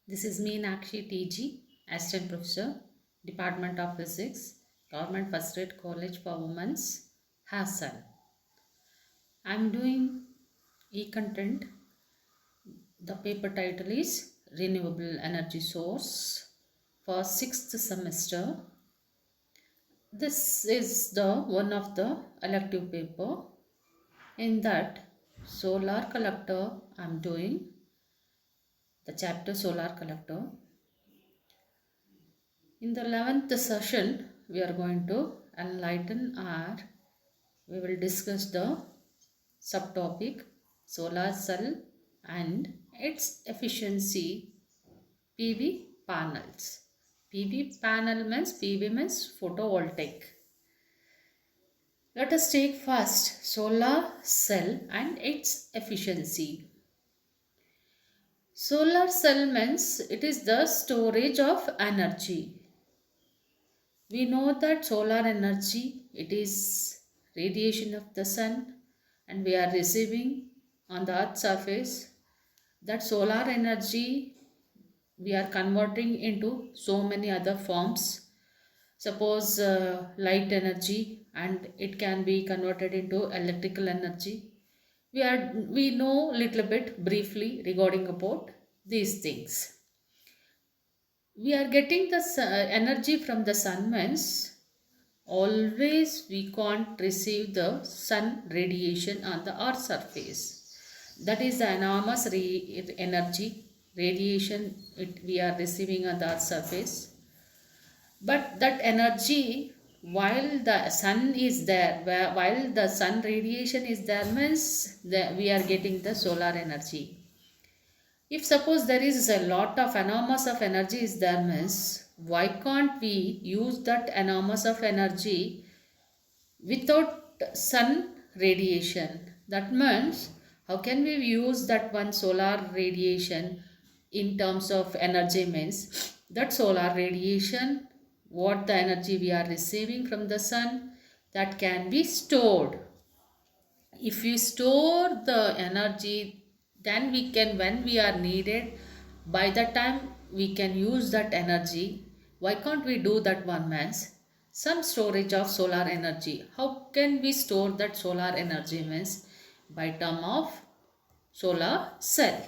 This is me, Nakshi TG, Assistant Professor, Department of Physics, Government First Grade College for Women's, Hassan. I am doing e-content. The paper title is Renewable Energy Source for 6th semester. This is the one of the elective paper. In that solar collector I am doing the chapter solar collector. In the 11th session, we are going to enlighten our, we will discuss the subtopic solar cell and its efficiency PV panels. PV means photovoltaic. Let us take first solar cell and its efficiency. Solar cell means it is the storage of energy. We know that solar energy, it is radiation of the sun and we are receiving on the earth's surface. That solar energy we are converting into so many other forms. Suppose light energy, and it can be converted into electrical energy. We know little bit briefly regarding about these things. We are getting the energy from the sun means always we can't receive the sun radiation on the earth surface. That is the enormous energy radiation we are receiving on the earth surface. But that energy, while the sun is there, while the sun radiation is there, means that we are getting the solar energy. If suppose there is a lot of enormous of energy is there, means why can't we use that enormous of energy without sun radiation? That means how can we use that one solar radiation in terms of energy? Means that solar radiation, what the energy we are receiving from the sun, that can be stored. If we store the energy, then we can, when we are needed, by the time we can use that energy. Why can't we do that one? Means some storage of solar energy. How can we store that solar energy? Means by term of solar cell.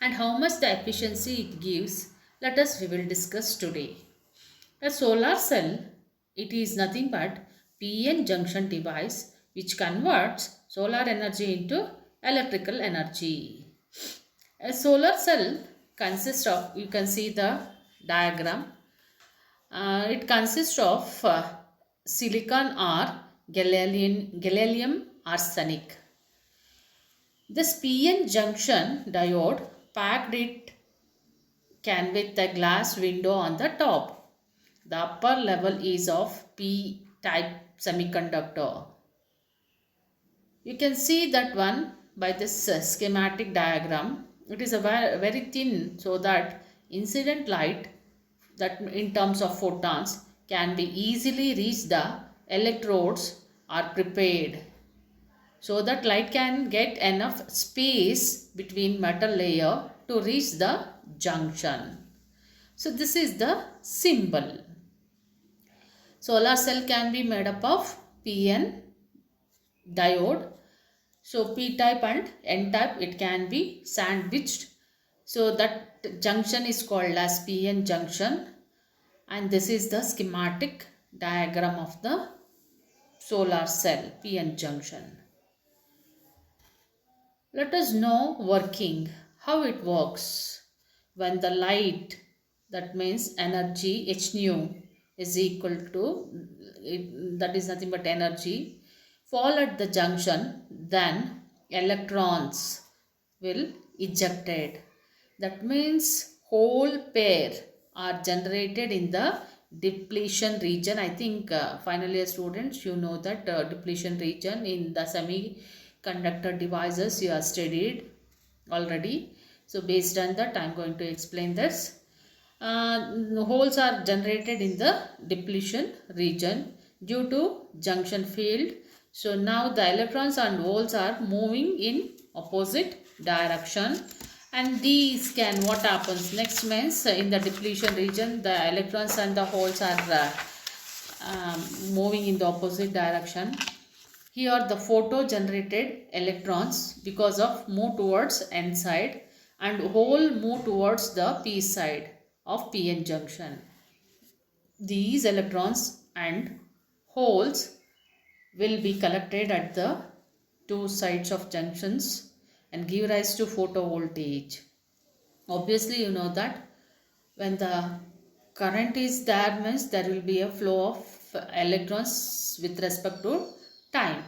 And how much the efficiency it gives, let us we will discuss today. A solar cell, it is nothing but PN junction device which converts solar energy into electrical energy. A solar cell consists of, you can see the diagram, it consists of silicon or gallium arsenic. This PN junction diode packed it can with a glass window on the top. The upper level is of P-type semiconductor. You can see that one by this schematic diagram. It is a very thin, so that incident light, that in terms of photons, can be easily reach the electrodes are prepared, so that light can get enough space between metal layer to reach the junction. So this is the symbol. Solar cell can be made up of PN diode. So P-type and N-type, it can be sandwiched. So that junction is called as PN junction. And this is the schematic diagram of the solar cell PN junction. Let us know working, how it works. When the light, that means energy H nu is equal to, that is nothing but energy, fall at the junction, then electrons will ejected. That means whole pair are generated in the depletion region. I think final year students, you know that depletion region in the semiconductor devices you have studied already. So based on that, I am going to explain this. Holes are generated in the depletion region due to junction field. So now the electrons and holes are moving in opposite direction, And these can, what happens next means in the depletion region, the electrons and the holes are moving in the opposite direction. Here the photo generated electrons because of move towards n side and hole move towards the p side of p-n junction. These electrons and holes will be collected at the two sides of junctions and give rise to photovoltage. Obviously, you know that when the current is there means there will be a flow of electrons with respect to time.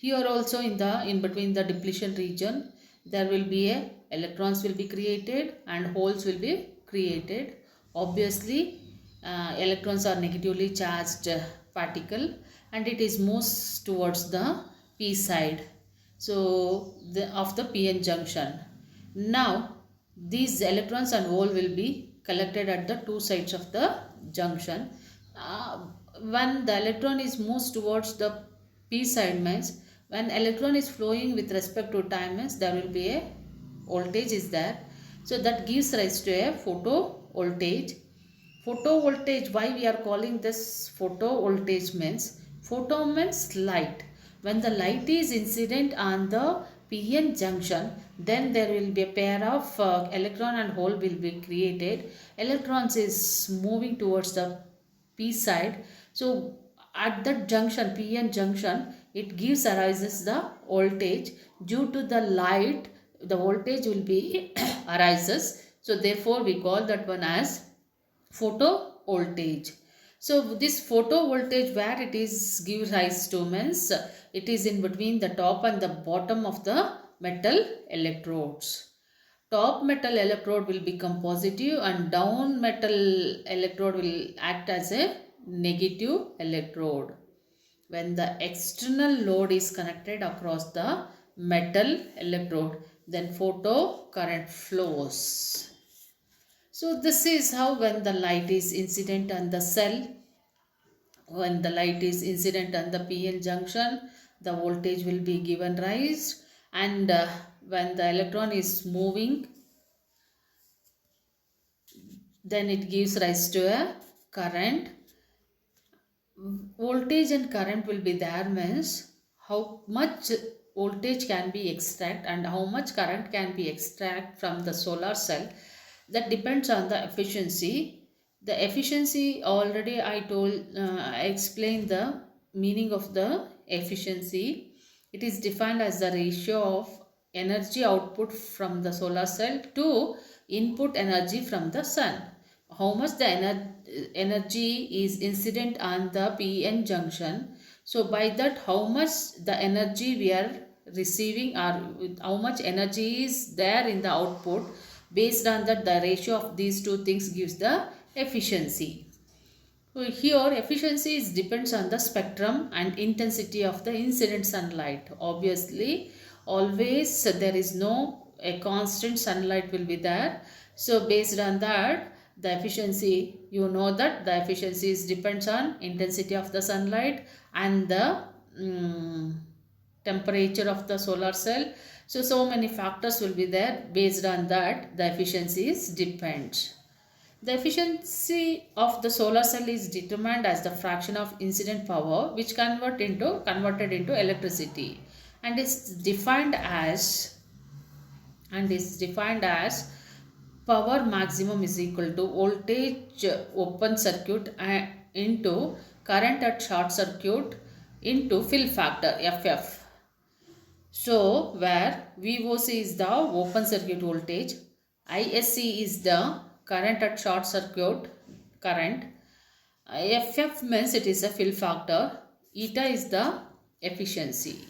Here also in between the depletion region there will be a electrons will be created and holes will be created. Obviously, electrons are negatively charged particle and it is moves towards the p side, so of the p-n junction. Now these electrons and hole will be collected at the two sides of the junction. Uh, when the electron is moves towards the p side means when electron is flowing with respect to time means there will be a voltage is there. So that gives rise to a photovoltage. Photovoltage, why we are calling this photovoltage means, photo means light. When the light is incident on the p-n junction, then there will be a pair of electron and hole will be created. Electrons is moving towards the p side. So at that junction, p-n junction, it gives arises the voltage. Due to the light, the voltage will be arises. So therefore we call that one as photovoltage. So this photovoltage where it is give rise to means it is in between the top and the bottom of the metal electrodes. Top metal electrode will become positive and down metal electrode will act as a negative electrode. When the external load is connected across the metal electrode, then photo current flows. So this is how when the light is incident on the cell, when the light is incident on the p-n junction, the voltage will be given rise, and when the electron is moving, then it gives rise to a current. Voltage and current will be there means how much voltage can be extract and how much current can be extract from the solar cell, that depends on the efficiency. The efficiency already I told, I explained the meaning of the efficiency. It is defined as the ratio of energy output from the solar cell to input energy from the sun. How much the energy is incident on the p-n junction. So by that how much the energy we are receiving or how much energy is there in the output, based on that the ratio of these two things gives the efficiency. So here efficiency is depends on the spectrum and intensity of the incident sunlight. Obviously always there is no a constant sunlight will be there. So based on that the efficiency, you know that the efficiency is depends on intensity of the sunlight and the temperature of the solar cell. So many factors will be there. Based on that the efficiency is depends. The efficiency of the solar cell is determined as the fraction of incident power which converted into electricity, and is defined as power maximum is equal to voltage open circuit into current at short circuit into fill factor FF. So where VOC is the open circuit voltage, ISC is the current at short circuit current, FF means it is a fill factor, eta is the efficiency.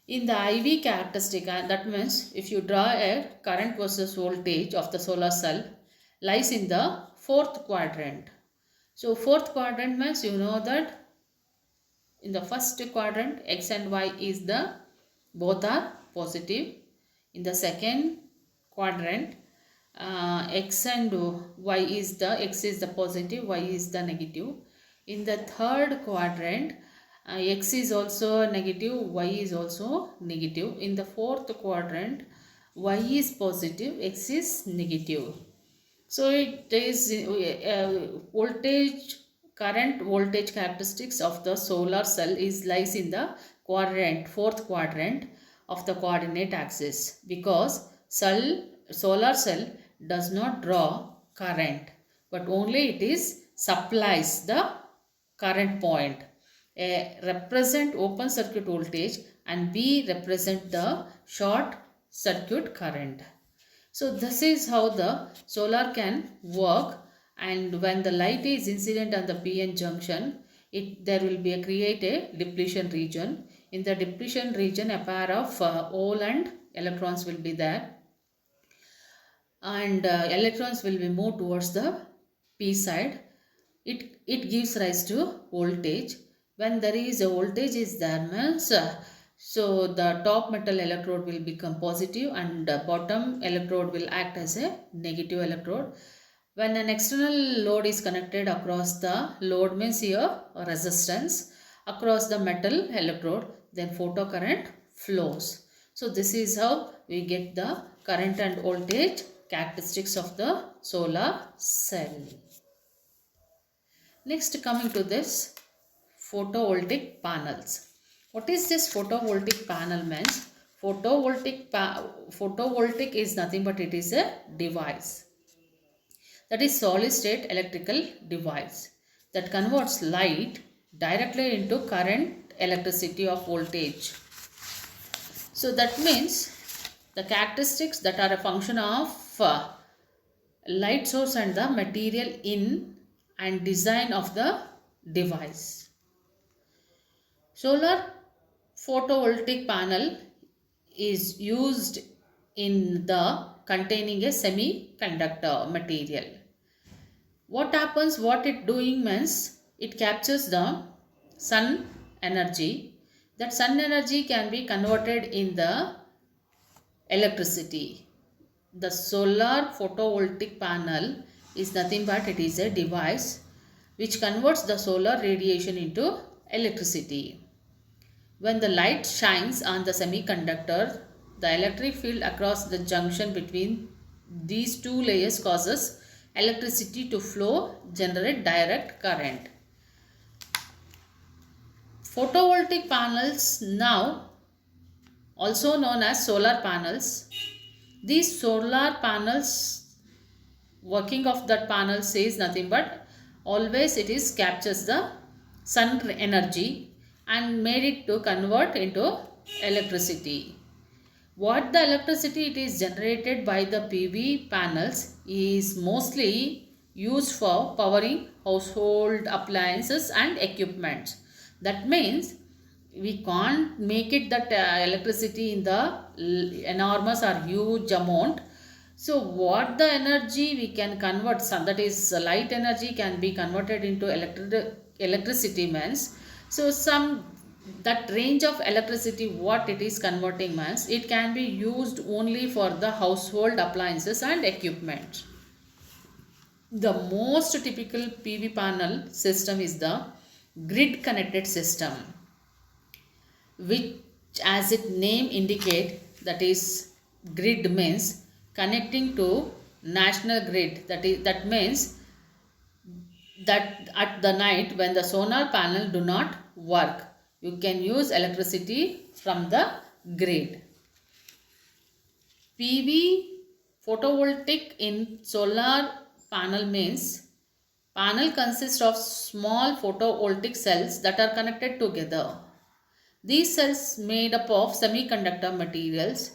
In the IV characteristic, that means if you draw a current versus voltage of the solar cell, lies in the fourth quadrant. So fourth quadrant means you know that in the first quadrant x and y is the both are positive. In the second quadrant x and y is the x is the positive, y is the negative. In the third quadrant x is also negative, y is also negative. In the fourth quadrant Y is positive, X is negative. So it is voltage, current voltage characteristics of the solar cell is lies in the quadrant, fourth quadrant of the coordinate axis, because solar cell does not draw current, but only it is supplies the current point. A represent open circuit voltage and B represent the short circuit current. So this is how the solar can work, and when the light is incident on the PN junction, there will be create a depletion region. In the depletion region, a pair of hole and electrons will be there, and electrons will be moved towards the P side. It gives rise to voltage. When there is a voltage is there means so the top metal electrode will become positive and the bottom electrode will act as a negative electrode. When an external load is connected across the load means here resistance across the metal electrode, then photocurrent flows. So this is how we get the current and voltage characteristics of the solar cell. Next, coming to this photovoltaic panels. What is this photovoltaic panel means? Photovoltaic is nothing but it is a device, that is solid state electrical device that converts light directly into current, electricity of voltage. So that means the characteristics that are a function of light source and the material in and design of the device. Solar photovoltaic panel is used in the containing a semiconductor material. What happens, what it doing means, it captures the sun energy. That sun energy can be converted in the electricity. The solar photovoltaic panel is nothing but it is a device which converts the solar radiation into electricity. When the light shines on the semiconductor, the electric field across the junction between these two layers causes electricity to flow, generate direct current. Photovoltaic panels, now also known as solar panels. These solar panels, working of that panel says nothing but always it is captures the sun energy and made it to convert into electricity. What the electricity it is generated by the PV panels is mostly used for powering household appliances and equipment. That means we can't make it that electricity in the enormous or huge amount. So what the energy we can convert, some that is light energy can be converted into electricity means, so some that range of electricity what it is converting means it can be used only for the household appliances and equipment. The most typical PV panel system is the grid connected system, which as its name indicate, that is grid means connecting to national grid. That means that at the night when the solar panel do not work, you can use electricity from the grid. PV photovoltaic in solar panel means panel consists of small photovoltaic cells that are connected together. These cells made up of semiconductor materials.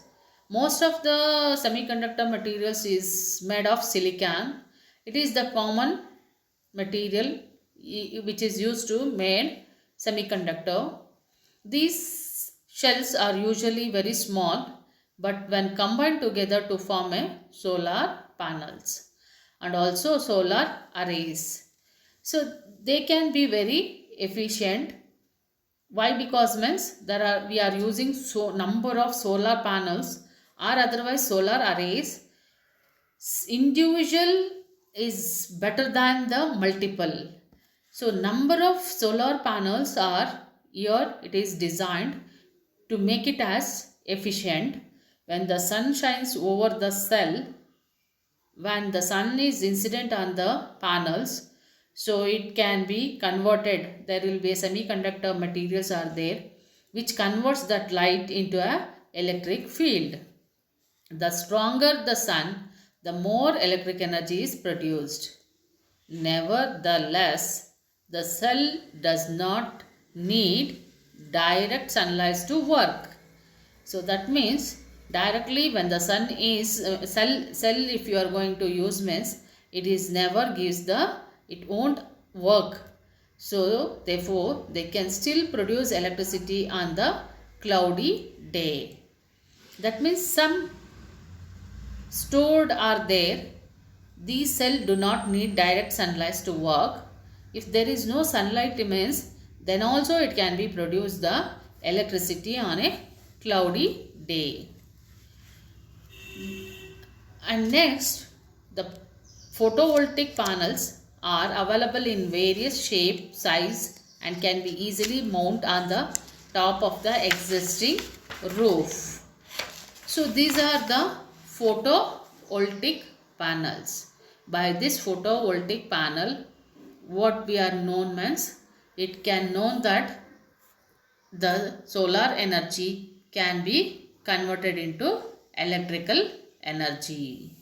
Most of the semiconductor materials is made of silicon. It is the common material which is used to make semiconductor. These shells are usually very small, but when combined together to form a solar panels and also solar arrays. So they can be very efficient. Why? Because means we are using number of solar panels or otherwise solar arrays. Individual is better than the multiple. So number of solar panels are here it is designed to make it as efficient. when the sun shines over the cell, when the sun is incident on the panels, so it can be converted. There will be semiconductor materials are there which converts that light into a electric field. The stronger the sun, the more electric energy is produced. Nevertheless, the cell does not need direct sunlight to work. So that means directly when the sun is cell if you are going to use means it is never gives the, it won't work. So therefore they can still produce electricity on the cloudy day. That means some stored are there. These cells do not need direct sunlight to work. If there is no sunlight means then also it can be produced the electricity on a cloudy day. And next, the photovoltaic panels are available in various shape, size and can be easily mounted on the top of the existing roof. So these are the photovoltaic panels. By this photovoltaic panel, what we are known means, it can known that the solar energy can be converted into electrical energy.